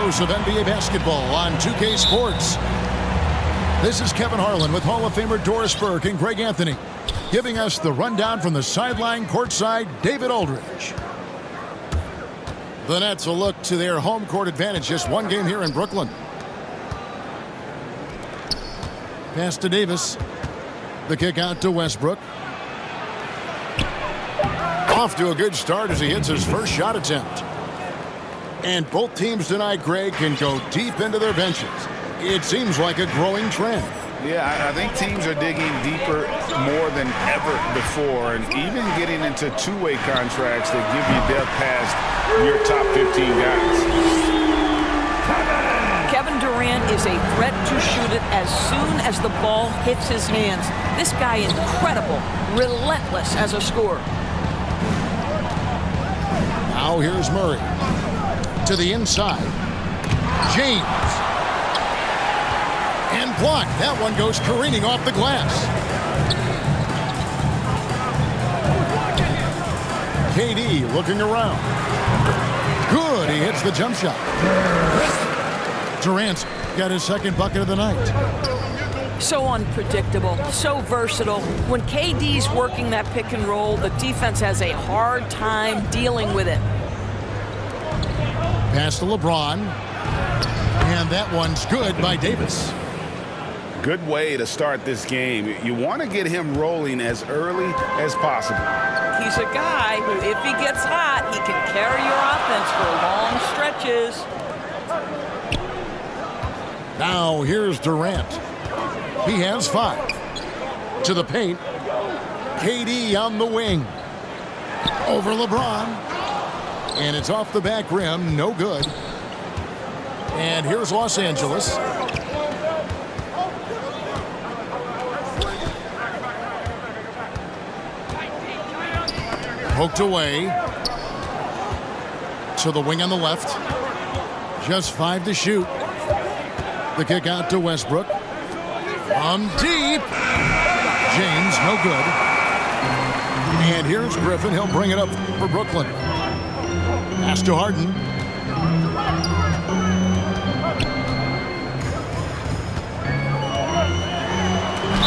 dose of NBA basketball on 2K Sports. This is Kevin Harlan with Hall of Famer Doris Burke and Greg Anthony, giving us the rundown from the sideline courtside, David Aldridge. The Nets will look to their home court advantage, just one game here in Brooklyn. Pass to Davis. The kick out to Westbrook. Off to a good start as he hits his first shot attempt. And both teams tonight, Greg, can go deep into their benches. It seems like a growing trend. Yeah, I think teams are digging deeper more than ever before, and even getting into two-way contracts that give you depth past your top 15 guys. Kevin Durant is a threat to shoot it as soon as the ball hits his hands. This guy is incredible, relentless as a scorer. Now here's Murray. To the inside. James. And blocked. That one goes careening off the glass. KD looking around. Good. He hits the jump shot. Durant's got his second bucket of the night. So unpredictable, so versatile. When KD's working that pick and roll, the defense has a hard time dealing with it. Pass to LeBron. And that one's good by Davis. Good way to start this game. You want to get him rolling as early as possible. He's a guy who, if he gets hot, he can carry your offense for long stretches. Now here's Durant. He has 5. To the paint. KD on the wing. Over LeBron. And it's off the back rim. No good. And here's Los Angeles. Poked away. To the wing on the left. Just 5 to shoot. The kick out to Westbrook. From deep. James, no good. And here's Griffin. He'll bring it up for Brooklyn. Pass to Harden.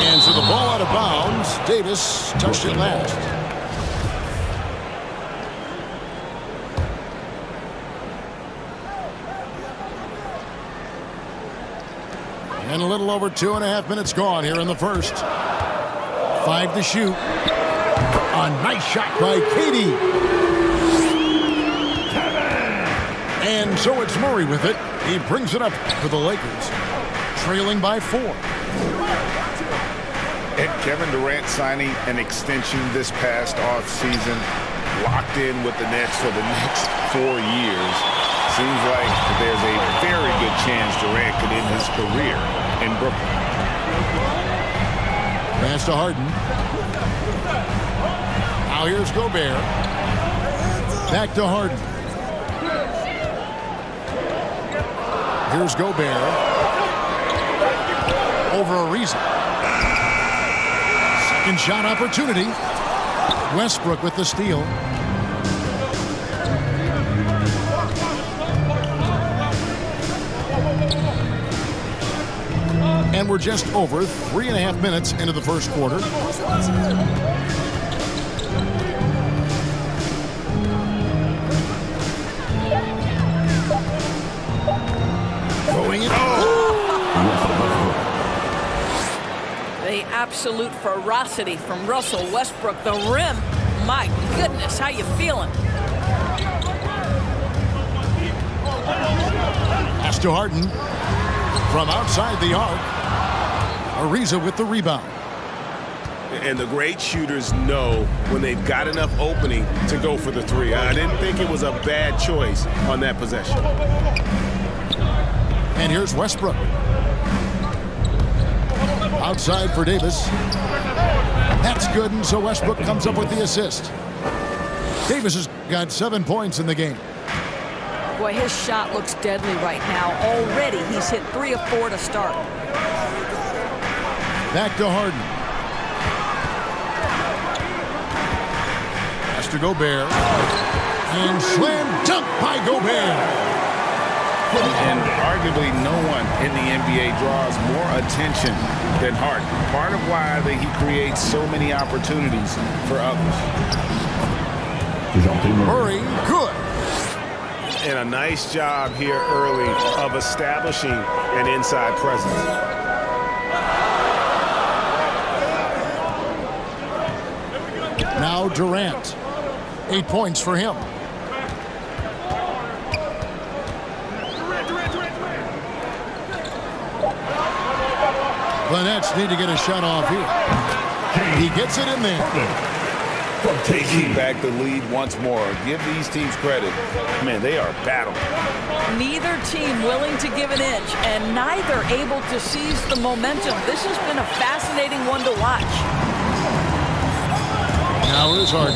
And so the ball out of bounds. Davis touched it last. And a little over 2.5 minutes gone here in the first. 5 to shoot. A nice shot by KD. And so it's Murray with it. He brings it up for the Lakers. Trailing by 4. And Kevin Durant signing an extension this past offseason, locked in with the Nets for the next 4 years. Seems like there's a very good chance Durant could end his career in Brooklyn. Pass to Harden. Now here's Gobert. Back to Harden. Here's Gobert. Over Ariza. Second shot opportunity. Westbrook with the steal. And we're just over 3.5 minutes into the first quarter. Going in. The absolute ferocity from Russell Westbrook. The rim, my goodness, how you feeling? Pass to Harden. From outside the arc. Ariza with the rebound. And the great shooters know when they've got enough opening to go for the 3. I didn't think it was a bad choice on that possession. And here's Westbrook. Outside for Davis. That's good, and so Westbrook comes up with the assist. Davis has got 7 points in the game. Boy, his shot looks deadly right now. Already, he's hit 3 of 4 to start. Back to Harden. Pass to Gobert. And slam dunk by Gobert. And arguably no one in the NBA draws more attention than Harden. Part of why he creates so many opportunities for others. Murray, good. And a nice job here early of establishing an inside presence. Now Durant. 8 points for him. The Nets need to get a shot off here. He gets it in there. Taking back the lead once more. Give these teams credit. Man, they are battling. Neither team willing to give an inch, and neither able to seize the momentum. This has been a fascinating one to watch. Now is Harden.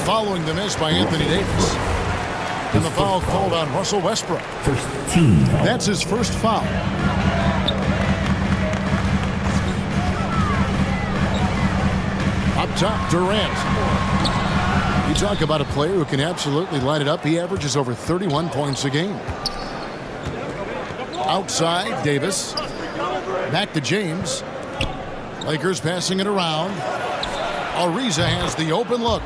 Following the miss by Anthony Davis. And the foul called on Russell Westbrook. That's his first foul. Up top, Durant. You talk about a player who can absolutely light it up. He averages over 31 points a game. Outside, Davis. Back to James. Lakers passing it around. Ariza has the open look.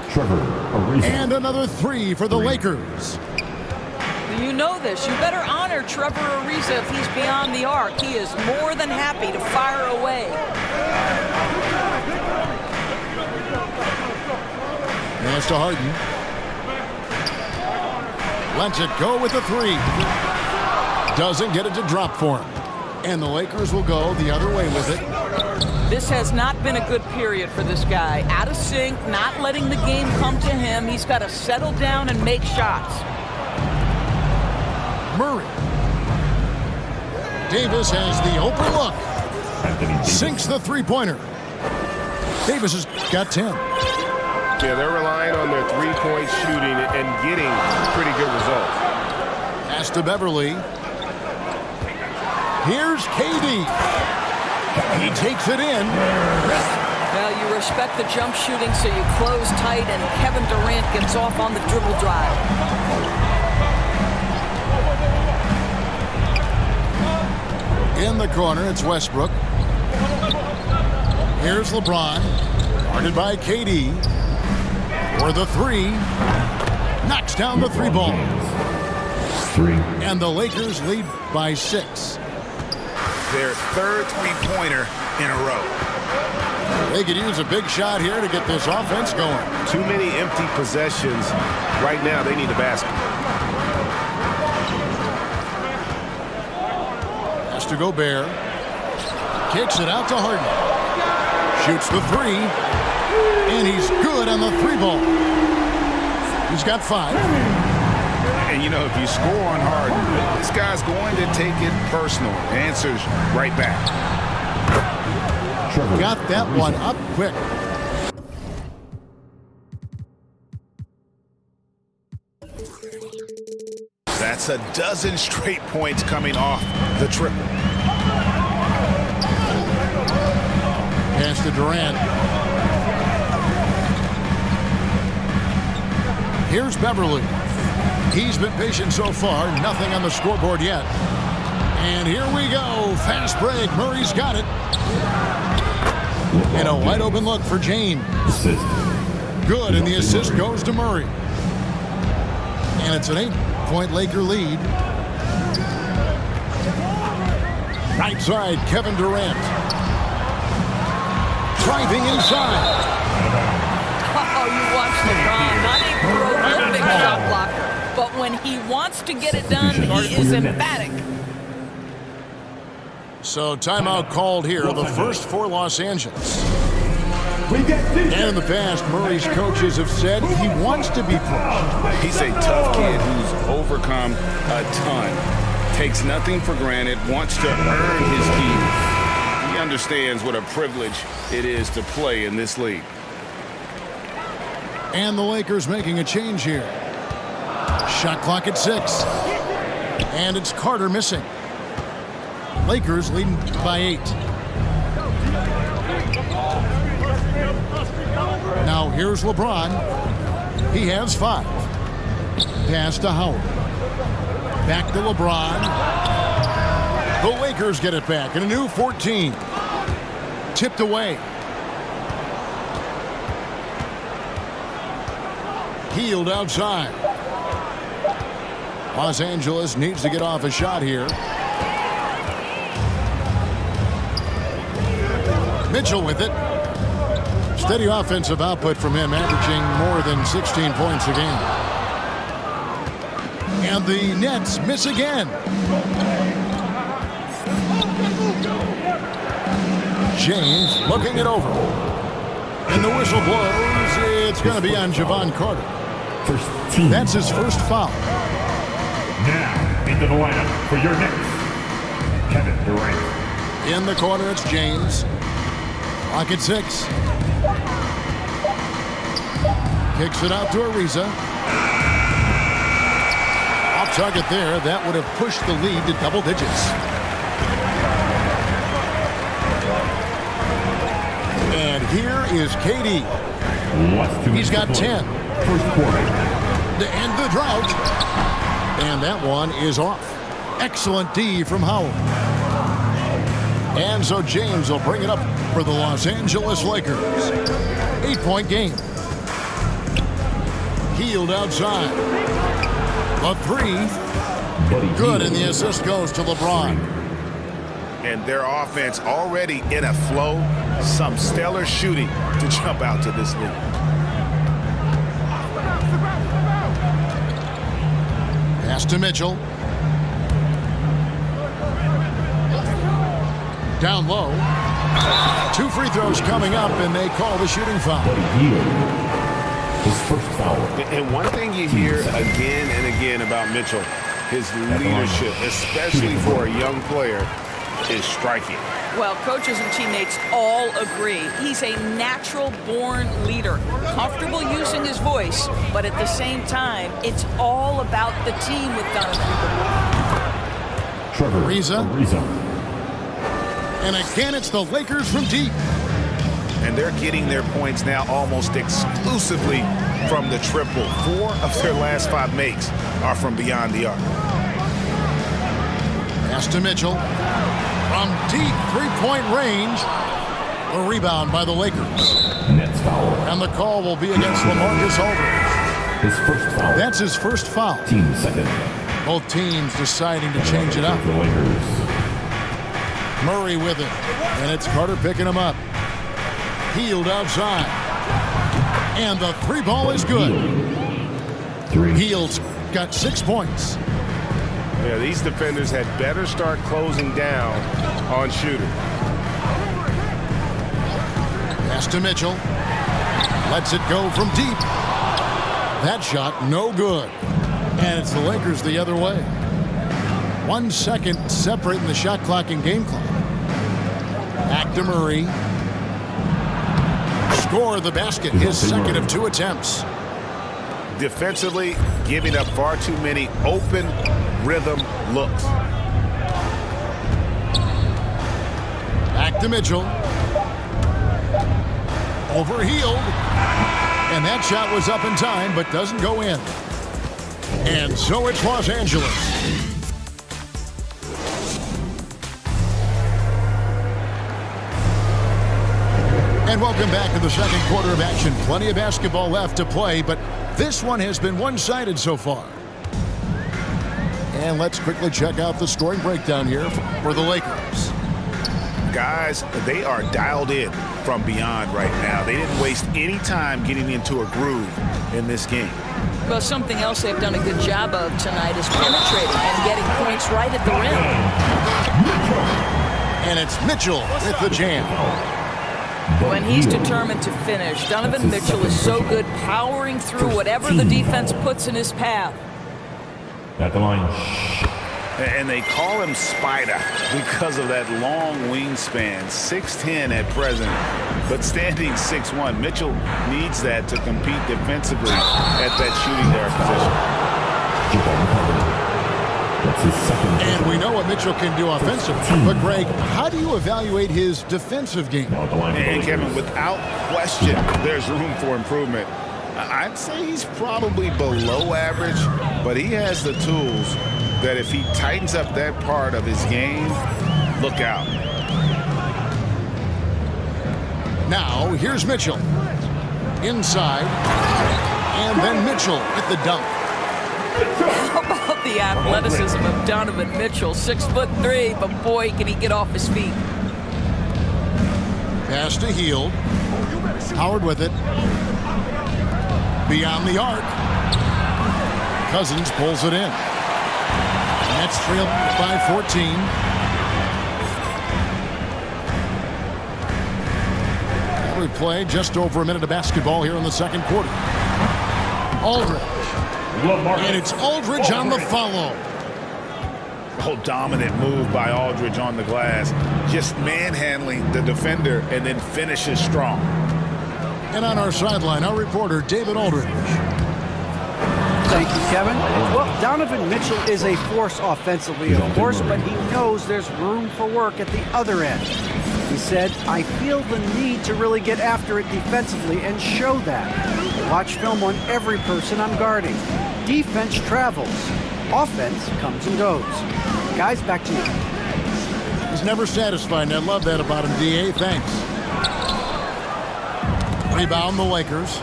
And another three for the Lakers. You know this. You better honor Trevor Ariza if he's beyond the arc. He is more than happy to fire away. Pass to Harden. Lets it go with a three. Doesn't get it to drop for him. And the Lakers will go the other way with it. This has not been a good period for this guy. Out of sync, not letting the game come to him. He's got to settle down and make shots. Murray. Davis has the open look. Sinks the three-pointer. Davis has got 10. Yeah, they're relying on their three-point shooting and getting pretty good results. Pass to Beverly. Here's KD. He takes it in. Well, you respect the jump shooting, so you close tight, and Kevin Durant gets off on the dribble drive. In the corner, it's Westbrook. Here's LeBron. Guarded by KD. For the three. Knocks down the three ball. And the Lakers lead by 6. Their third three-pointer in a row. They could use a big shot here to get this offense going. Too many empty possessions. Right now, they need a basket. Has to go Bear. Kicks it out to Harden. Shoots the three. And he's good on the three ball. He's got 5. And, you know, if you score on Harden, this guy's going to take it personal. Answers right back. Got that one up quick. That's a dozen straight points coming off the triple. Pass to Durant. Here's Beverly. He's been patient so far. Nothing on the scoreboard yet. And here we go. Fast break. Murray's got it. And a wide open look for James. Good, and the assist goes to Murray. And it's an 8-point Laker lead. Right side, Kevin Durant. Driving inside. Oh, you watch LeBron. Not a prolific shot blocker, but when he wants to get it done, he is emphatic. So timeout called here, the first for Los Angeles. And in the past, Murray's coaches have said he wants to be pushed. He's a tough kid who's overcome a ton. Takes nothing for granted, wants to earn his keys. He understands what a privilege it is to play in this league. And the Lakers making a change here. Shot clock at 6. And it's Carter missing. Lakers leading by 8. Now here's LeBron. He has 5. Pass to Howard. Back to LeBron. The Lakers get it back in a new 14. Tipped away. Healed outside. Los Angeles needs to get off a shot here. Mitchell with it. Steady offensive output from him, averaging more than 16 points a game. And the Nets miss again. James looking it over. And the whistle blows. It's going to be on Javon Carter. That's his first foul. Now, into the lineup for your Knicks, Kevin Durant. In the corner, it's James. Clock at 6. Kicks it out to Ariza. Off target there. That would have pushed the lead to double digits. And here is KD. He's got 10. First quarter. To end the drought. And that one is off. Excellent D from Howard. And so James will bring it up for the Los Angeles Lakers. 8-point game. Healed outside. A 3. Good, and the assist goes to LeBron. And their offense already in a flow. Some stellar shooting to jump out to this lead. Pass to Mitchell. Down low. 2 free throws coming up, and they call the shooting foul. His first foul. And one thing you hear again and again about Mitchell, his leadership, especially for a young player, is striking. Well, coaches and teammates all agree. He's a natural-born leader, comfortable using his voice, but at the same time, it's all about the team with Donovan. Trevor Ariza. And again, it's the Lakers from deep. And they're getting their points now almost exclusively from the triple. 4 of their last 5 makes are from beyond the arc. Pass to Mitchell. From deep 3-point range. A rebound by the Lakers. Nets foul. And the call will be against LaMarcus Aldridge. His first foul. That's his first foul. Team second. Both teams deciding to change it up. The Lakers. Murray with it. And it's Carter picking him up. Healed outside. And the 3 ball is good. 3. Heald's got 6 points. Yeah, these defenders had better start closing down on shooter. Pass to Mitchell. Lets it go from deep. That shot no good. And it's the Lakers the other way. 1 second separating the shot clock and game clock. Back to Murray. Score the basket, his second of 2 attempts. Defensively, giving up far too many open rhythm looks. Back to Mitchell. Overhealed. And that shot was up in time, but doesn't go in. And so it's Los Angeles. And welcome back to the second quarter of action. Plenty of basketball left to play, but this one has been one-sided so far. And let's quickly check out the scoring breakdown here for the Lakers. Guys, they are dialed in from beyond right now. They didn't waste any time getting into a groove in this game. Well, something else they've done a good job of tonight is penetrating and getting points right at the rim. And it's Mitchell with the jam. When he's determined to finish, Donovan Mitchell is so good powering through whatever the defense puts in his path. At the line. And they call him Spider because of that long wingspan, 6'10" at present, but standing 6'1". Mitchell needs that to compete defensively at that shooting guard position. That's his second. And we know what Mitchell can do offensively. But, Greg, how do you evaluate his defensive game? And, Kevin, without question, there's room for improvement. I'd say he's probably below average, but he has the tools that if he tightens up that part of his game, look out. Now, here's Mitchell. Inside. And then Mitchell at the dunk. How about the athleticism of Donovan Mitchell? 6'3", but boy, can he get off his feet. Pass to Hield. Howard with it. Beyond the arc. Cousins pulls it in. Nets trail by 14. We play just over a minute of basketball here in the second quarter. Aldridge. And it's Aldridge on the follow. Oh, dominant move by Aldridge on the glass. Just manhandling the defender and then finishes strong. And on our sideline, our reporter, David Aldridge. Thank you, Kevin. Well, Donovan Mitchell is a force offensively, of course, but he knows there's room for work at the other end. He said, I feel the need to really get after it defensively and show that. Watch film on every person I'm guarding. Defense travels. Offense comes and goes. Guys, back to you. He's never satisfied, and I love that about him, D.A. Thanks. Rebound the Lakers.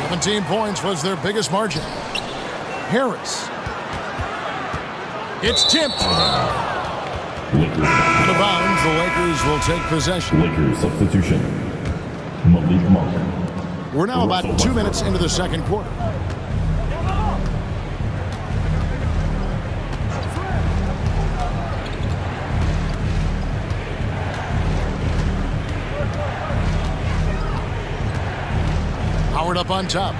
17 points was their biggest margin. Harris. It's tipped. Out of bounds, the Lakers will take possession. Lakers substitution. Malik Monk. We're now about 2 minutes into the second quarter. Howard up on top.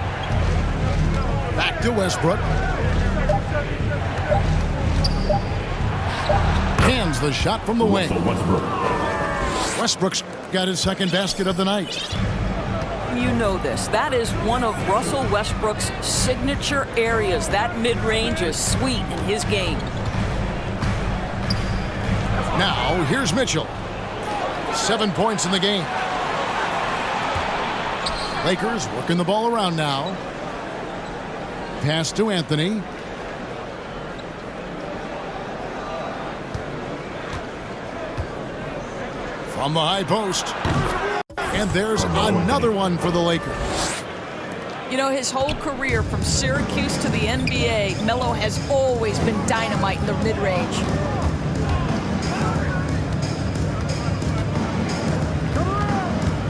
Back to Westbrook. Hands the shot from the wing. Westbrook's got his second basket of the night. You know this. That is one of Russell Westbrook's signature areas. That mid-range is sweet in his game. Now, here's Mitchell. 7 points in the game. Lakers working the ball around now. Pass to Anthony. From the high post. And there's another one for the Lakers. You know, his whole career from Syracuse to the NBA, Melo has always been dynamite in the mid-range.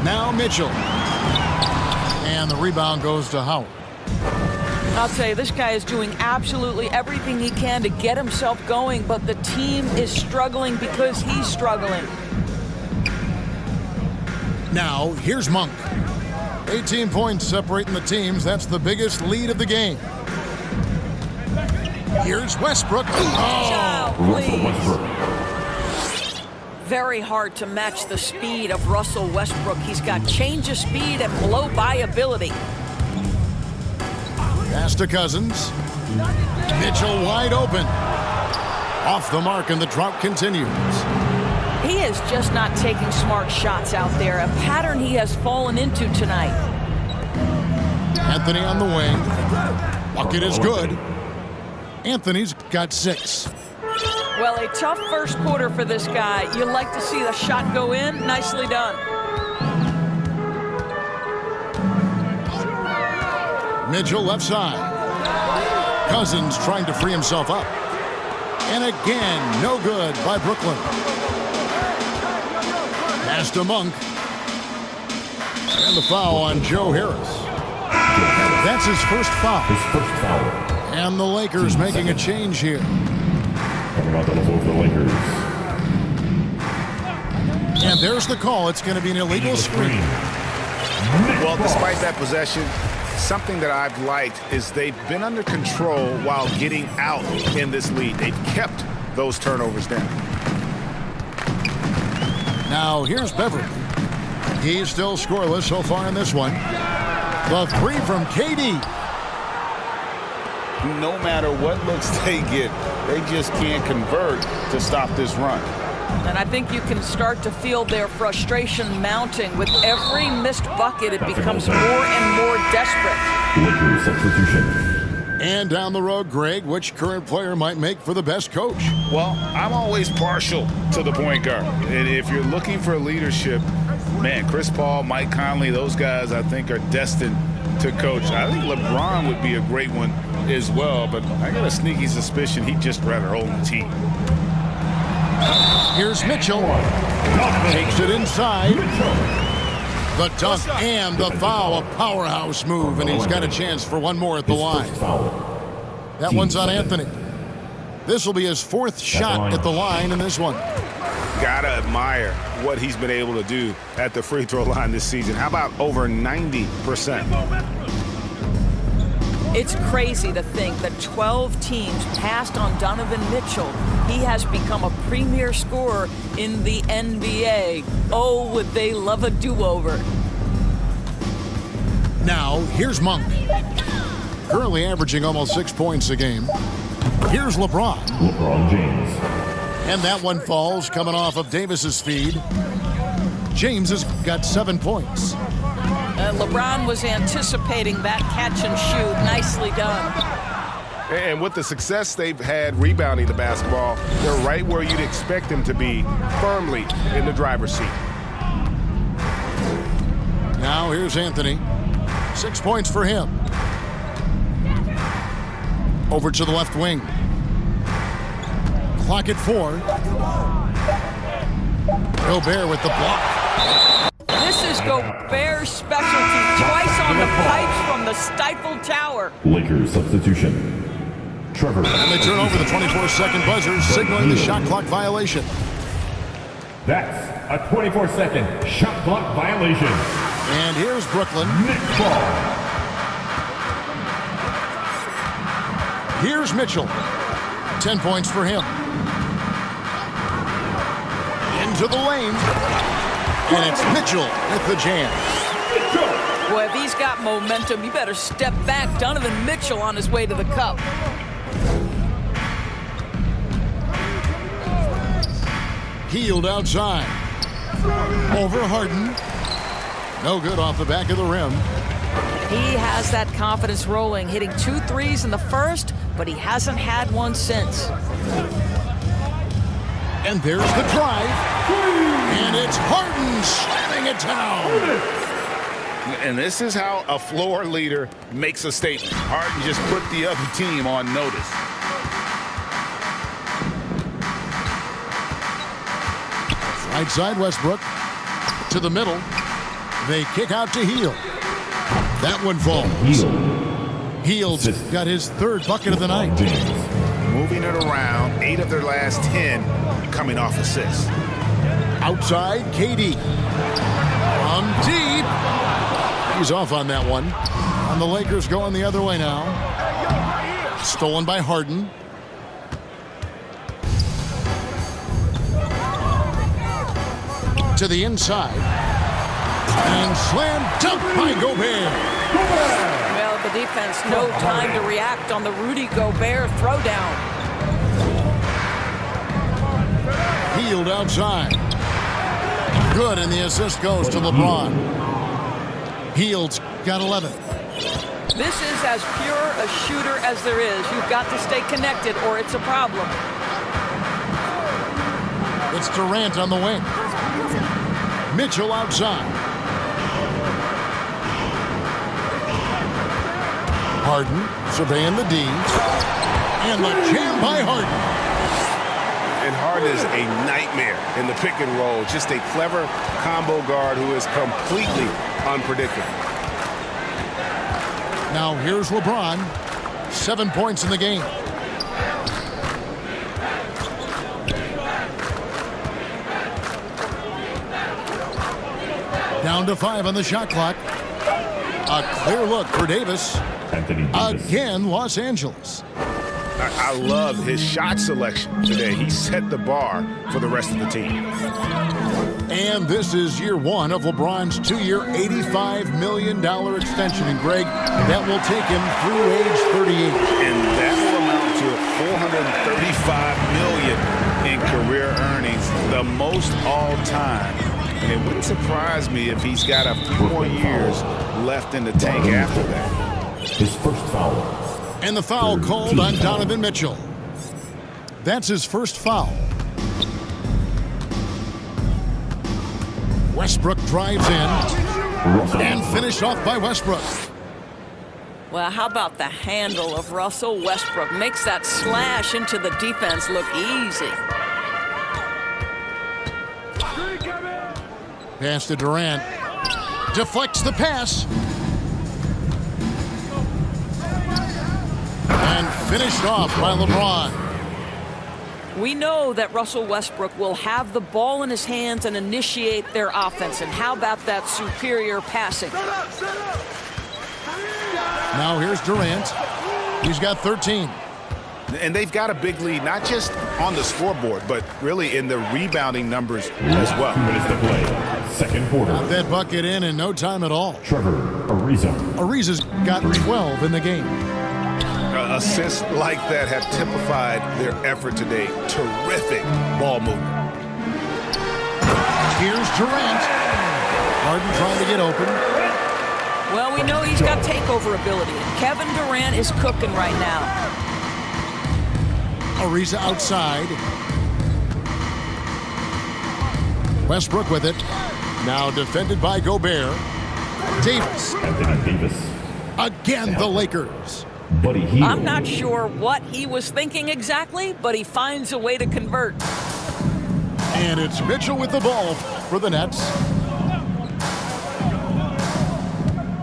Now Mitchell. And the rebound goes to Howard. I'll tell you, this guy is doing absolutely everything he can to get himself going, but the team is struggling because he's struggling. Now, here's Monk. 18 points separating the teams. That's the biggest lead of the game. Here's Westbrook. Child, please. Very hard to match the speed of Russell Westbrook. He's got change of speed and blow-by ability. Pass to Cousins. Mitchell wide open. Off the mark, and the drought continues. He is just not taking smart shots out there, a pattern he has fallen into tonight. Anthony on the wing. Bucket is good. Anthony's got 6. Well, a tough first quarter for this guy. You like to see the shot go in. Nicely done. Mitchell left side. Cousins trying to free himself up. And again, no good by Brooklyn. Pass to Monk. And the foul on Joe Harris. That's his first foul. And the Lakers making a change here. Coming out on the floor for the Lakers. And there's the call. It's going to be an illegal screen. Well, despite that possession, something that I've liked is they've been under control while getting out in this lead. They've kept those turnovers down. Now, here's Beverly. He's still scoreless so far in this one. The three from KD. No matter what looks they get, they just can't convert to stop this run. And I think you can start to feel their frustration mounting. With every missed bucket, it becomes more and more desperate. Lakers substitution. And down the road, Greg, which current player might make for the best coach? Well, I'm always partial to the point guard. And if you're looking for leadership, man, Chris Paul, Mike Conley, those guys I think are destined to coach. I think LeBron would be a great one as well, but I got a sneaky suspicion he'd just rather own the team. Here's Mitchell. Takes it inside. The dunk and the foul, a powerhouse move, and he's got a chance for one more at the line. That one's on Anthony. This will be his fourth shot at the line in this one. Gotta admire what he's been able to do at the free throw line this season. How about over 90%? It's crazy to think that 12 teams passed on Donovan Mitchell. He has become a premier scorer in the NBA. Oh, would they love a do-over. Now, here's Monk. Currently averaging almost 6 points a game. Here's LeBron. LeBron James. And that one falls coming off of Davis's feed. James has got 7 points. LeBron was anticipating that catch and shoot. Nicely done. And with the success they've had rebounding the basketball, they're right where you'd expect them to be, firmly in the driver's seat. Now here's Anthony. 6 points for him. Over to the left wing. Clock at 4. Gobert with the block. This is Gobert's specialty. Twice on the pipes from the stifled tower. Lakers substitution. Trevor. And they turn over the 24-second buzzer, signaling the shot clock violation. That's a 24-second shot clock violation. And here's Brooklyn. Nick Ball. Here's Mitchell. 10 points for him. Into the lane. And it's Mitchell with the jam. Boy, if he's got momentum, you better step back. Donovan Mitchell on his way to the cup. Healed outside. Over Harden. No good off the back of the rim. He has that confidence rolling, hitting 2 threes in the first, but he hasn't had one since. And there's the drive. And it's Harden slamming it down. And this is how a floor leader makes a statement. Harden just put the other team on notice. Right side Westbrook. To the middle. They kick out to Hield. That one falls. Hield's got his 3rd bucket of the night. Moving it around, 8 of their last 10 coming off assists. Outside, KD. On deep. He's off on that one. And the Lakers going the other way now. Stolen by Harden. To the inside. And slam dunk by Gobert. Well, the defense, no time to react on the Rudy Gobert throwdown. Hield outside. Good, and the assist goes to LeBron. Hield's got 11. This is as pure a shooter as there is. You've got to stay connected or it's a problem. It's Durant on the wing. Mitchell outside. Harden surveying the D. And the jam by Harden. And Harden is a nightmare in the pick and roll. Just a clever combo guard who is completely unpredictable. Now here's LeBron. 7 points in the game. Down to 5 on the shot clock. A clear look for Davis. Anthony Davis. Again, Los Angeles. I love his shot selection today. He set the bar for the rest of the team. And this is year 1 of LeBron's 2-year, $85 million extension. And Greg, that will take him through age 38. And that will amount to $435 million in career earnings, the most all time. And it wouldn't surprise me if he's got a few more years left in the tank after that. His first foul. And the foul called on Donovan Mitchell. That's his first foul. Westbrook drives in and finished off by Westbrook. Well, how about the handle of Russell Westbrook? Makes that slash into the defense look easy. Pass to Durant. Deflects the pass. And finished off by LeBron. We know that Russell Westbrook will have the ball in his hands and initiate their offense. And how about that superior passing? Now here's Durant. He's got 13. And they've got a big lead, not just on the scoreboard, but really in the rebounding numbers as well. 2 minutes to play. Second quarter. Got that bucket in no time at all. Trevor Ariza. Ariza's got 12 in the game. Assists like that have typified their effort today. Terrific ball movement. Here's Durant. Harden trying to get open. Well, we know he's got takeover ability. Kevin Durant is cooking right now. Ariza outside. Westbrook with it. Now defended by Gobert. Davis. Anthony Davis. Again, the Lakers. Buddy Hield. I'm not sure what he was thinking exactly, but he finds a way to convert. And it's Mitchell with the ball for the Nets.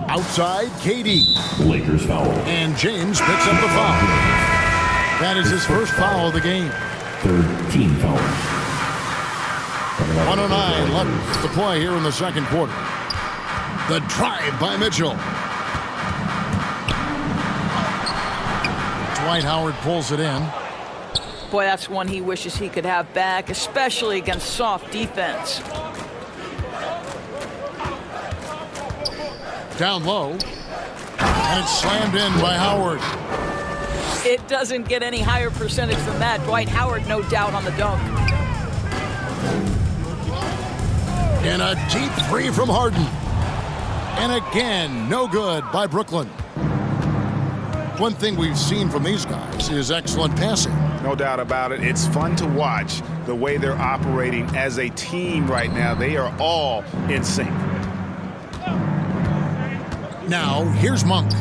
Outside, KD. Lakers foul. And James picks up the foul. That is his first foul of the game. 13 foul. 109 left to play here in the second quarter. The drive by Mitchell. Dwight Howard pulls it in. Boy, that's one he wishes he could have back, especially against soft defense. Down low. And it's slammed in by Howard. It doesn't get any higher percentage than that. Dwight Howard, no doubt, on the dunk. And a deep three from Harden. And again, no good by Brooklyn. One thing we've seen from these guys is excellent passing. No doubt about it. It's fun to watch the way they're operating as a team right now. They are all in sync. Now, here's Monk.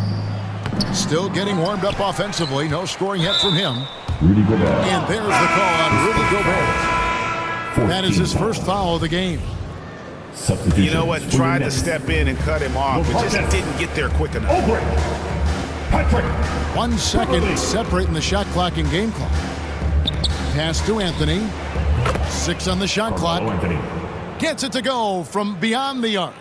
Still getting warmed up offensively. No scoring yet from him. Rudy Gobert. And there's the call on Rudy Gobert. That is his first foul of the game. You know what? Tried to step in and cut him off, but just didn't get there quick enough. 1 second separating the shot clock and game clock. Pass to Anthony. 6 on the shot clock. Gets it to go from beyond the arc.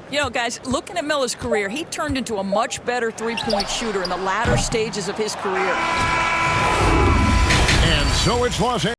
You know, guys, looking at Melo's career, he turned into a much better three-point shooter in the latter stages of his career. And so it's Los Angeles.